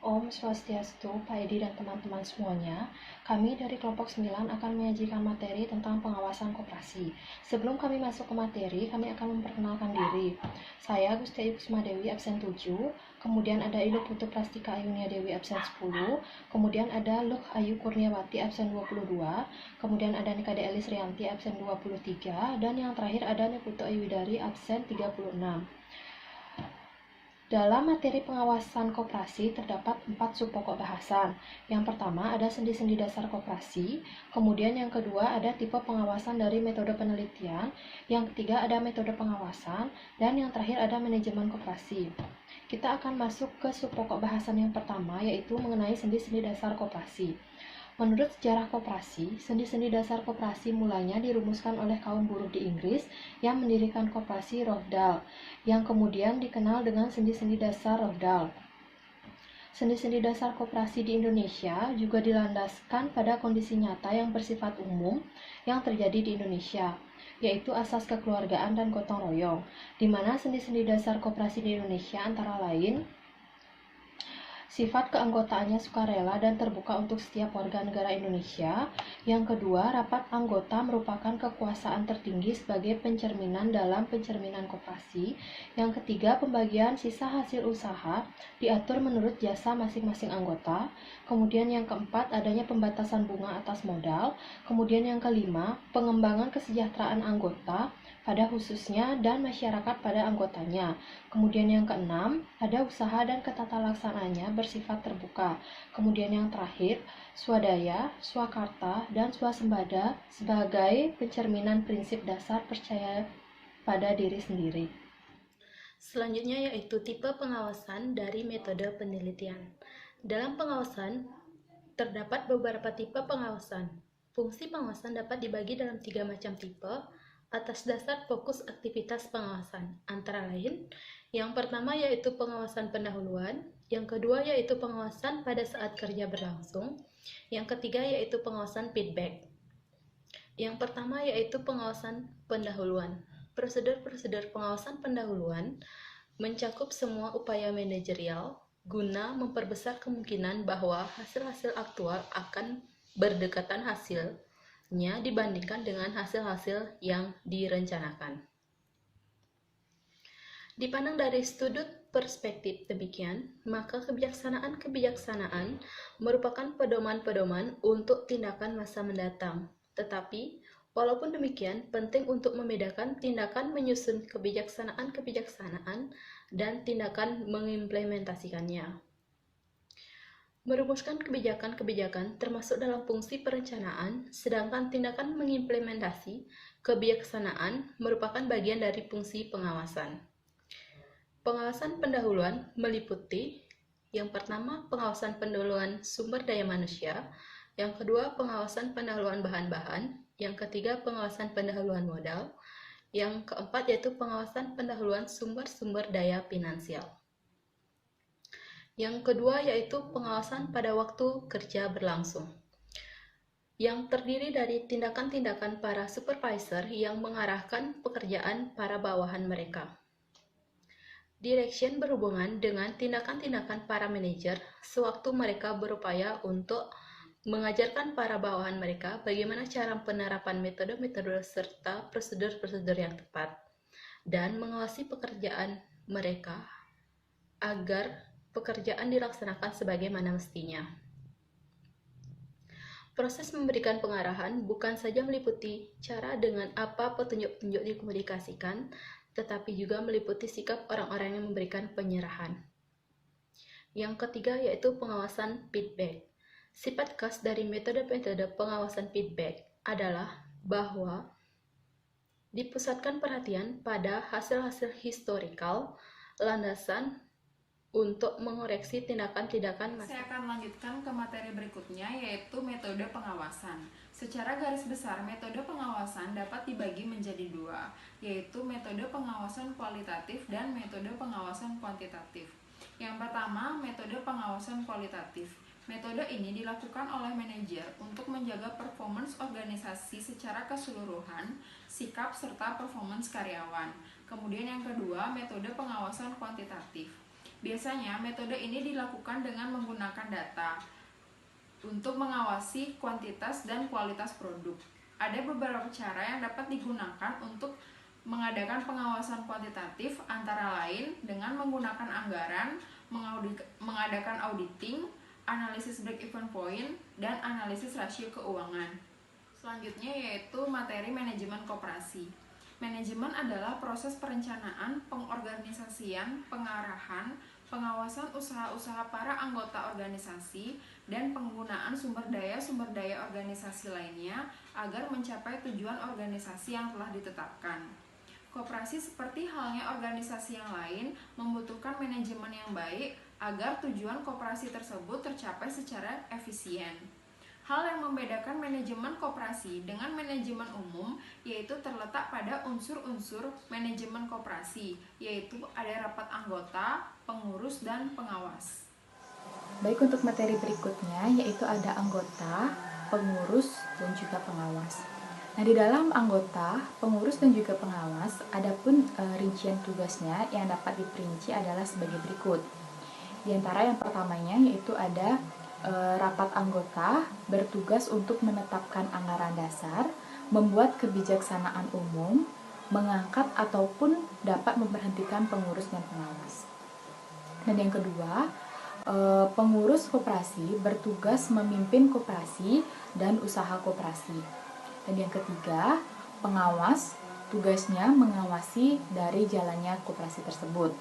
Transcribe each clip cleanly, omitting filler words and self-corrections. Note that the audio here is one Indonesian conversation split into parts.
Om Swastiastu, Pak Edi dan teman-teman semuanya. Kami dari kelompok 9 akan menyajikan materi tentang pengawasan koperasi. Sebelum kami masuk ke materi, kami akan memperkenalkan diri. Saya Gusti Ayu Kusmadewi, absen 7. Kemudian ada Ilu Putu Prastika Ayunia Dewi, absen 10. Kemudian ada Luh Ayu Kurniawati, absen 22. Kemudian ada Nikade Elis Rianti, absen 23. Dan yang terakhir ada Niputu Ayudari, absen 36. Dalam materi pengawasan koperasi terdapat 4 subpokok bahasan. Yang pertama ada sendi-sendi dasar koperasi, kemudian yang kedua ada tipe pengawasan dari metode penelitian, yang ketiga ada metode pengawasan, dan yang terakhir ada manajemen koperasi. Kita akan masuk ke subpokok bahasan yang pertama, yaitu mengenai sendi-sendi dasar koperasi. Menurut sejarah koperasi, sendi-sendi dasar koperasi mulanya dirumuskan oleh kaum buruh di Inggris yang mendirikan koperasi Rochdale, yang kemudian dikenal dengan sendi-sendi dasar Rochdale. Sendi-sendi dasar koperasi di Indonesia juga dilandaskan pada kondisi nyata yang bersifat umum yang terjadi di Indonesia, yaitu asas kekeluargaan dan gotong royong, di mana sendi-sendi dasar koperasi di Indonesia antara lain sifat keanggotaannya sukarela dan terbuka untuk setiap warga negara Indonesia. Yang kedua, rapat anggota merupakan kekuasaan tertinggi sebagai pencerminan dalam pencerminan koperasi. Yang ketiga, pembagian sisa hasil usaha diatur menurut jasa masing-masing anggota. Kemudian yang keempat, adanya pembatasan bunga atas modal. Kemudian yang kelima, pengembangan kesejahteraan anggota pada khususnya dan masyarakat pada anggotanya. Kemudian yang keenam, ada usaha dan ketata laksanaannya bersifat terbuka. Kemudian yang terakhir, swadaya, swakarta, dan swasembada sebagai pencerminan prinsip dasar percaya pada diri sendiri. Selanjutnya yaitu tipe pengawasan dari metode penelitian. Dalam pengawasan, terdapat beberapa tipe pengawasan. Fungsi pengawasan dapat dibagi dalam 3 macam tipe atas dasar fokus aktivitas pengawasan. Antara lain, yang pertama yaitu pengawasan pendahuluan, yang kedua yaitu pengawasan pada saat kerja berlangsung, yang ketiga yaitu pengawasan feedback. Yang pertama yaitu pengawasan pendahuluan. Prosedur-prosedur pengawasan pendahuluan mencakup semua upaya manajerial guna memperbesar kemungkinan bahwa hasil-hasil aktual akan berdekatan hasilnya dibandingkan dengan hasil-hasil yang direncanakan. Dipandang dari sudut perspektif demikian, maka kebijaksanaan merupakan pedoman-pedoman untuk tindakan masa mendatang. Tetapi, walaupun demikian, penting untuk membedakan tindakan menyusun kebijaksanaan dan tindakan mengimplementasikannya. Merumuskan kebijakan-kebijakan termasuk dalam fungsi perencanaan, sedangkan tindakan mengimplementasi kebijaksanaan merupakan bagian dari fungsi pengawasan. Pengawasan pendahuluan meliputi yang pertama pengawasan pendahuluan sumber daya manusia, yang kedua pengawasan pendahuluan bahan-bahan, yang ketiga pengawasan pendahuluan modal, yang keempat yaitu pengawasan pendahuluan sumber-sumber daya finansial. Yang kedua yaitu pengawasan pada waktu kerja berlangsung, yang terdiri dari tindakan-tindakan para supervisor yang mengarahkan pekerjaan para bawahan mereka. Direction berhubungan dengan tindakan-tindakan para manajer sewaktu mereka berupaya untuk mengajarkan para bawahan mereka bagaimana cara penerapan metode-metode serta prosedur-prosedur yang tepat, dan mengawasi pekerjaan mereka agar pekerjaan dilaksanakan sebagaimana mestinya. Proses memberikan pengarahan bukan saja meliputi cara dengan apa petunjuk-petunjuk dikomunikasikan, tetapi juga meliputi sikap orang-orang yang memberikan penyerahan. Yang ketiga yaitu pengawasan feedback. Sifat khas dari metode-metode pengawasan feedback adalah bahwa dipusatkan perhatian pada hasil-hasil historikal, landasan untuk mengoreksi tindakan-tindakan masa. Saya akan lanjutkan ke materi berikutnya, yaitu metode pengawasan. Secara garis besar, metode pengawasan dapat dibagi menjadi dua, yaitu metode pengawasan kualitatif dan metode pengawasan kuantitatif. Yang pertama, metode pengawasan kualitatif. Metode ini dilakukan oleh manajer untuk menjaga performance organisasi secara keseluruhan, sikap serta performance karyawan. Kemudian yang kedua, metode pengawasan kuantitatif. Biasanya metode ini dilakukan dengan menggunakan data untuk mengawasi kuantitas dan kualitas produk. Ada beberapa cara yang dapat digunakan untuk mengadakan pengawasan kuantitatif, antara lain dengan menggunakan anggaran, mengadakan auditing, analisis break-even point, dan analisis rasio keuangan. Selanjutnya yaitu materi manajemen koperasi. Manajemen adalah proses perencanaan, pengorganisasian, pengarahan, pengawasan usaha-usaha para anggota organisasi, dan penggunaan sumber daya organisasi lainnya agar mencapai tujuan organisasi yang telah ditetapkan. Koperasi seperti halnya organisasi yang lain membutuhkan manajemen yang baik agar tujuan koperasi tersebut tercapai secara efisien. Hal yang membedakan manajemen koperasi dengan manajemen umum yaitu terletak pada unsur-unsur manajemen koperasi, yaitu ada rapat anggota, pengurus, dan pengawas. Baik, untuk materi berikutnya yaitu ada anggota, pengurus, dan juga pengawas. Nah, di dalam anggota, pengurus, dan juga pengawas, adapun rincian tugasnya yang dapat diperinci adalah sebagai berikut. Di antara yang pertamanya yaitu ada rapat anggota bertugas untuk menetapkan anggaran dasar, membuat kebijaksanaan umum, mengangkat ataupun dapat memberhentikan pengurus dan pengawas. Dan yang kedua, pengurus koperasi bertugas memimpin koperasi dan usaha koperasi. Dan yang ketiga, pengawas tugasnya mengawasi dari jalannya koperasi tersebut.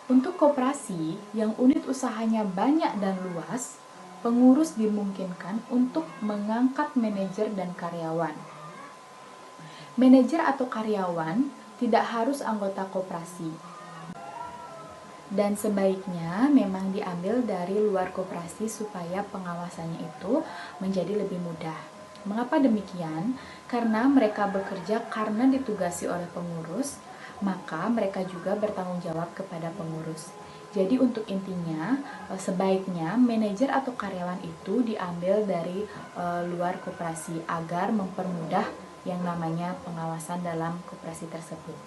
Untuk koperasi yang unit usahanya banyak dan luas, pengurus dimungkinkan untuk mengangkat manajer dan karyawan. Manajer atau karyawan tidak harus anggota koperasi, dan sebaiknya memang diambil dari luar koperasi supaya pengawasannya itu menjadi lebih mudah. Mengapa demikian? Karena mereka bekerja karena ditugasi oleh pengurus, maka mereka juga bertanggung jawab kepada pengurus. Jadi untuk intinya, sebaiknya manajer atau karyawan itu diambil dari luar koperasi agar mempermudah yang namanya pengawasan dalam koperasi tersebut.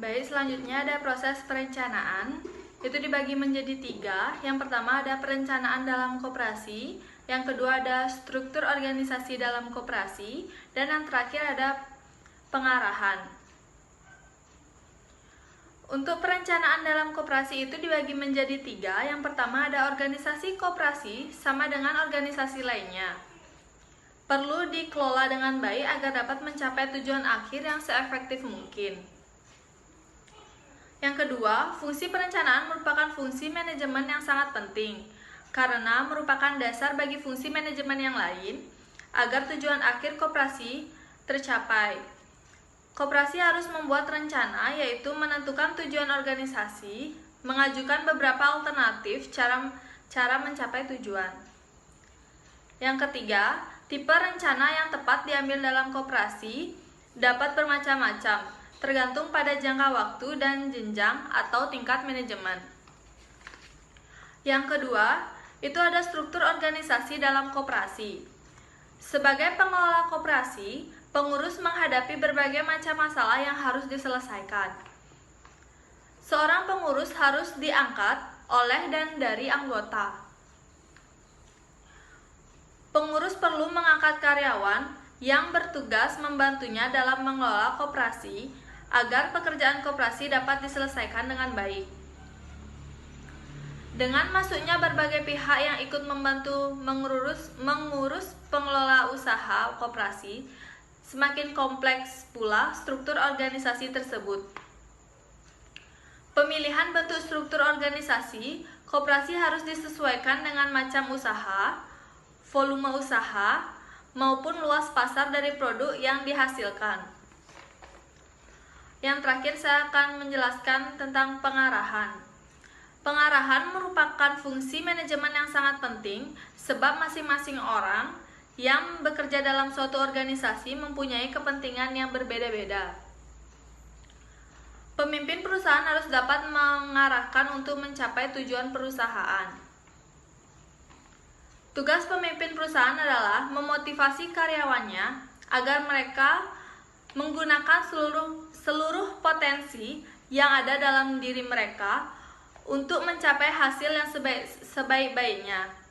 Baik, selanjutnya ada proses perencanaan. Itu dibagi menjadi 3. Yang pertama ada perencanaan dalam koperasi, yang kedua ada struktur organisasi dalam koperasi, dan yang terakhir ada pengarahan. Untuk perencanaan dalam koperasi itu dibagi menjadi 3. Yang pertama ada organisasi koperasi sama dengan organisasi lainnya. Perlu dikelola dengan baik agar dapat mencapai tujuan akhir yang seefektif mungkin. Yang kedua, fungsi perencanaan merupakan fungsi manajemen yang sangat penting, karena merupakan dasar bagi fungsi manajemen yang lain agar tujuan akhir koperasi tercapai. Koperasi harus membuat rencana, yaitu menentukan tujuan organisasi, mengajukan beberapa alternatif cara mencapai tujuan. Yang ketiga, tipe rencana yang tepat diambil dalam koperasi dapat bermacam-macam, tergantung pada jangka waktu dan jenjang atau tingkat manajemen. Yang kedua, itu ada struktur organisasi dalam koperasi. Sebagai pengelola koperasi, pengurus menghadapi berbagai macam masalah yang harus diselesaikan. Seorang pengurus harus diangkat oleh dan dari anggota. Pengurus perlu mengangkat karyawan yang bertugas membantunya dalam mengelola koperasi agar pekerjaan koperasi dapat diselesaikan dengan baik. Dengan masuknya berbagai pihak yang ikut membantu mengurus pengelola usaha koperasi, semakin kompleks pula struktur organisasi tersebut. Pemilihan bentuk struktur organisasi koperasi harus disesuaikan dengan macam usaha, volume usaha, maupun luas pasar dari produk yang dihasilkan. Yang terakhir saya akan menjelaskan tentang pengarahan. Pengarahan merupakan fungsi manajemen yang sangat penting sebab masing-masing orang yang bekerja dalam suatu organisasi mempunyai kepentingan yang berbeda-beda. Pemimpin perusahaan harus dapat mengarahkan untuk mencapai tujuan perusahaan. Tugas pemimpin perusahaan adalah memotivasi karyawannya agar mereka menggunakan seluruh potensi yang ada dalam diri mereka untuk mencapai hasil yang sebaik-baiknya.